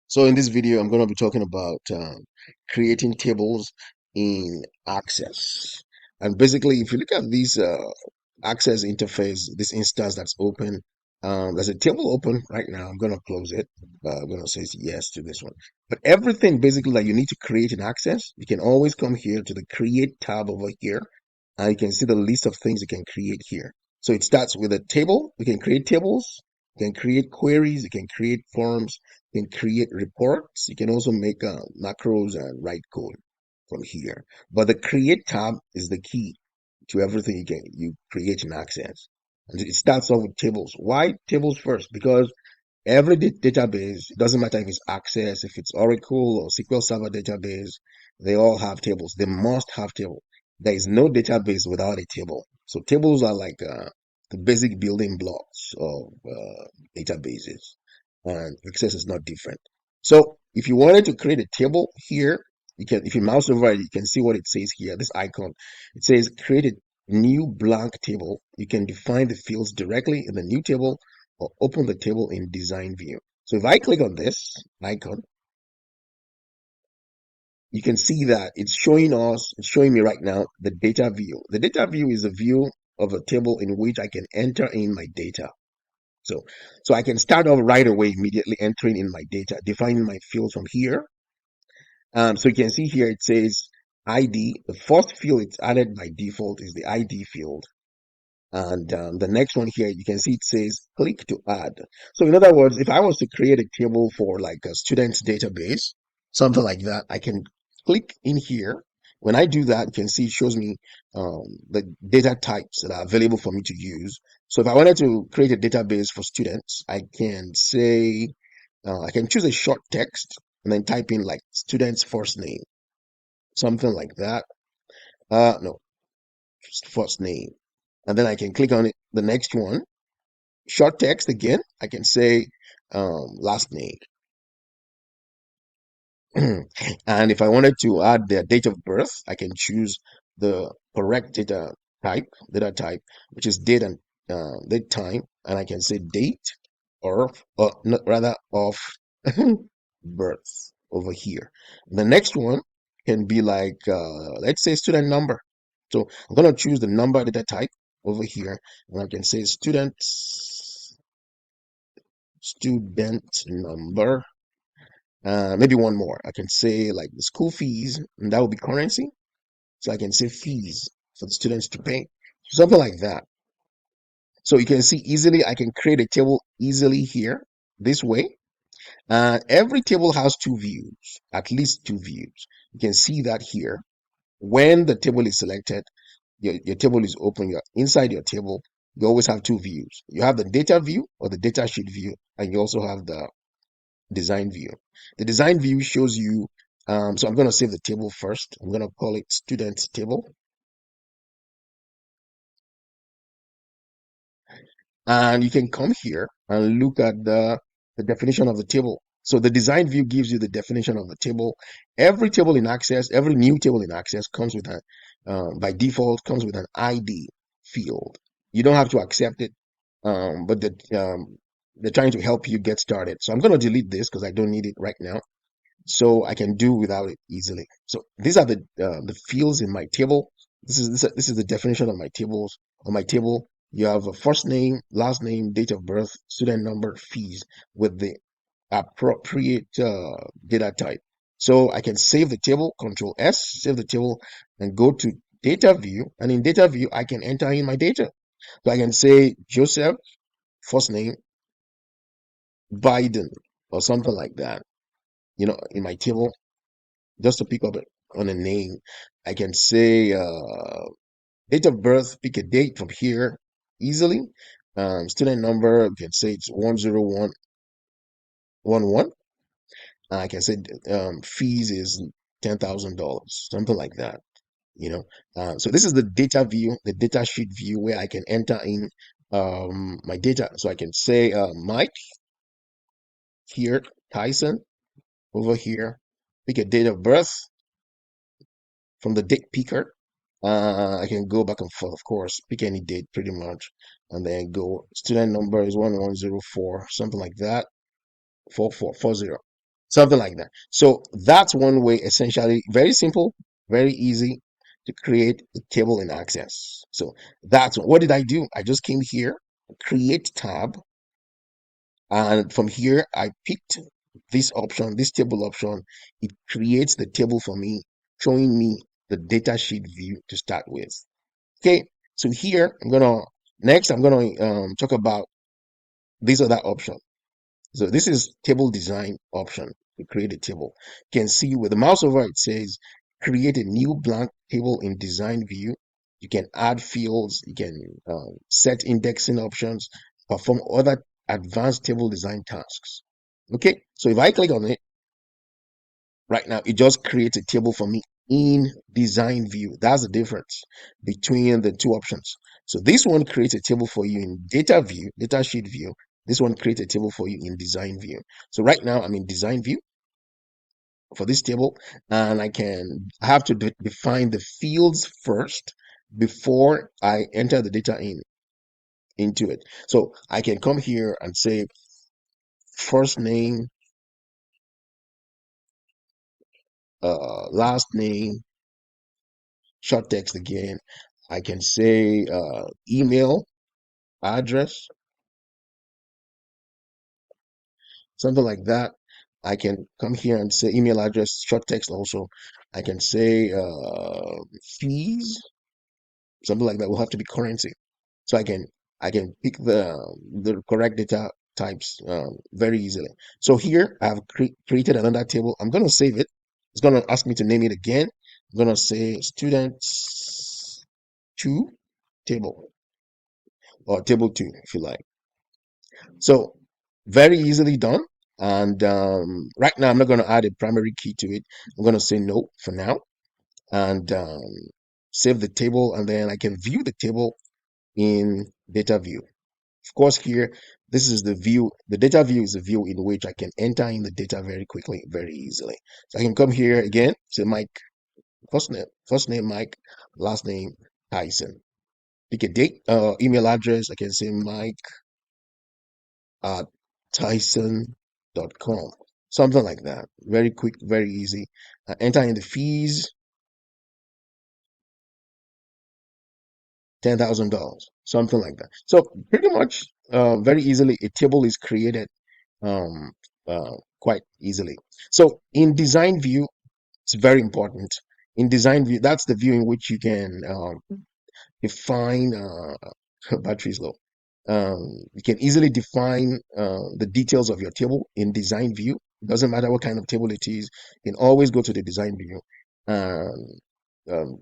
So in this video, I'm going to be talking about creating tables in Access. And basically, if you look at this Access interface, this instance that's open, there's a table open right now. I'm going to close it. I'm going to say yes to this one. But everything basically that you need to create in Access, you can always come here to the Create tab over here, and you can see the list of things you can create here. So it starts with a table. You can create tables. You can create queries. You can create forms. You can create reports. You can also make macros and write code from here. But the create tab is the key to everything you create in Access. And it starts off with tables. Why tables first? Because every database, it doesn't matter if it's Access, if it's Oracle or SQL Server database, they all have tables. They must have tables. There is no database without a table. So tables are like the basic building blocks of databases, and Access is not different. So if you wanted to create a table here, you can, if you mouse over it, you can see what it says here. This icon, it says create a new blank table. You can define the fields directly in the new table or open the table in design view. So if I click on this icon, you can see that it's showing me right now the data view. The data view is a view of a table in which I can enter in my data. So, so I can start off right away, immediately entering in my data, defining my fields from here. So you can see here it says ID. The first field it's added by default is the ID field. And the next one here, you can see it says click to add. So in other words, if I was to create a table for like a student's database, something like that, I can click in here. When I do that, you can see it shows me the data types that are available for me to use. So if I wanted to create a database for students, I can say, I can choose a short text and then type in like student's first name, something like that. No, just first name. And then I can click on it, the next one short text again. I can say last name. And if I wanted to add their date of birth, I can choose the correct data type, which is date and date time, and I can say date or not, rather of birth over here. The next one can be like let's say student number. So I'm gonna choose the number data type over here, and I can say student number. Maybe one more. I can say like the school fees, and that will be currency. So I can say fees for the students to pay, something like that. So you can see easily, I can create a table easily here this way. Every table has two views, at least two views. You can see that here. When the table is selected, your table is open, you're inside your table, you always have two views. You have the data view or the data sheet view, and you also have the design view. The design view shows you, so I'm going to save the table first. I'm going to call it student table. And you can come here and look at the definition of the table. So the design view gives you the definition of the table. Every table in Access, every new table in Access comes with by default, comes with an ID field. You don't have to accept it, but they're trying to help you get started. So I'm going to delete this because I don't need it right now. So I can do without it easily. So these are the fields in my table. This is the definition of my tables. On my table, you have a first name, last name, date of birth, student number, fees with the appropriate data type. So I can save the table, Control S, save the table, and go to data view. And in data view, I can enter in my data. So I can say Joseph, first name, Biden, or something like that. In my table, just to pick up on a name, I can say date of birth, pick a date from here easily. Student number, you can say it's 10111. I can say fees is $10,000, something like that. You know, so this is the data view, the data sheet view where I can enter in my data. So I can say Mike here, Tyson over here, pick a date of birth from the date picker. I can go back and forth, of course, pick any date pretty much, and then go. Student number is 1104, something like that, 4440. something like that. So that's one way, essentially, very simple, very easy to create a table in Access. So that's what did I do? I just came here, create tab, and from here I picked this option, this table option. It creates the table for me, showing me the data sheet view to start with. Okay, so here I'm gonna talk about this other option. So this is table design option to create a table. You can see with the mouse over it says create a new blank table in design view. You can add fields, you can set indexing options, perform other advanced table design tasks. Okay, so if I click on it right now, it just creates a table for me in design view. That's the difference between the two options. So this one creates a table for you in data view, data sheet view. This one creates a table for you in design view. So right now I'm in design view for this table, and I have to define the fields first before I enter the data into it. So I can come here and say first name, last name, short text again. I can say email address, something like that. I can come here and say email address, short text also. I can say fees, something like that will have to be currency. So I can pick the correct data types very easily. So here I've created another table. I'm going to save it. It's going to ask me to name it again. I'm going to say students 2 table, or table 2 if you like. So very easily done. And right now I'm not going to add a primary key to it. I'm going to say no for now, and save the table, and then I can view the table in data view. Of course, here, this is the view. The data view is the view in which I can enter in the data very quickly, very easily. So I can come here again, say Mike, first name Mike, last name Tyson. Pick a date, email address. I can say Mike at Tyson.com. Something like that. Very quick, very easy. Enter in the fees, $10,000, something like that. So pretty much, very easily, a table is created um, quite easily. So in design view, it's very important. In design view, that's the view in which you can define battery is low. You can easily define the details of your table in design view. It doesn't matter what kind of table it is. You can always go to the design view and um,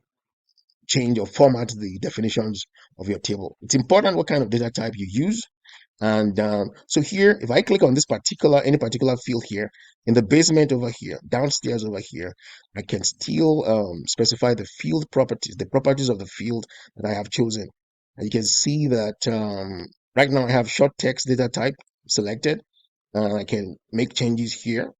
change or format the definitions of your table. It's important what kind of data type you use. And so here, if I click on this any particular field here, in the basement over here, downstairs over here, I can still specify the field properties, the properties of the field that I have chosen. And you can see that right now I have short text data type selected. I can make changes here.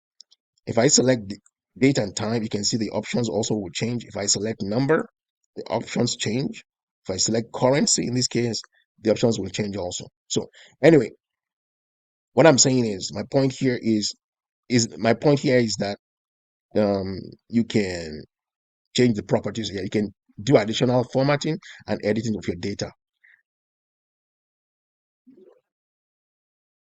If I select date and time, you can see the options also will change. If I select number, the options change. If I select currency, in this case, the options will change also. So anyway, what I'm saying is my point here is that you can change the properties here. You can do additional formatting and editing of your data